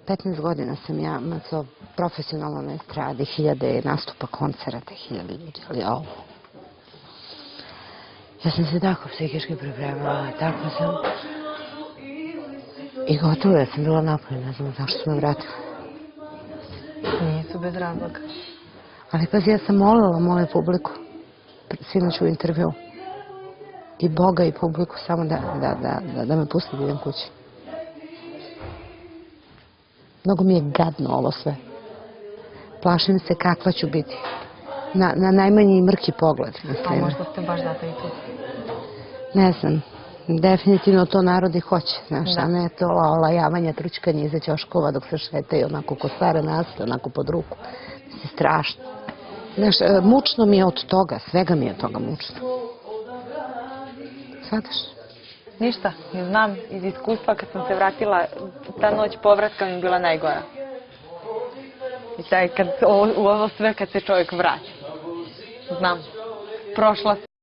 15 godina sam ja profesionalno na estradi, 1000 nastupa, koncerata, 1000 ljudi, ali ovo. Ja sam se tako psihički pripremala, tako sam. I gotovo, ja sam bila napolje, ne znam zašto su me vratili. Nisu bez razloga. Ali pazi, ja sam molila moju publiku, sinoć u intervju, i Boga i publiku samo da me pusti da idem kući. Mnogo mi je gadno ovo sve. Plašim se kakva ću biti. Na najmanji mrki pogled. A možda ste baš zato i tu? Ne znam. Definitivno to narodi hoće, znaš, a ne to olajavanje, tručkanje iza ćoškova dok se šetaju onako ko stare naste, onako pod ruku. Mislim, strašno. Znaš, mučno mi je od toga, svega mi je toga mučno. Shvataš? Ništa, znam iz iskustva kad sam se vratila, ta noć povratka mi je bila najgora. I taj, u ovo sve kad se čovjek vraća. Znam, prošla sam.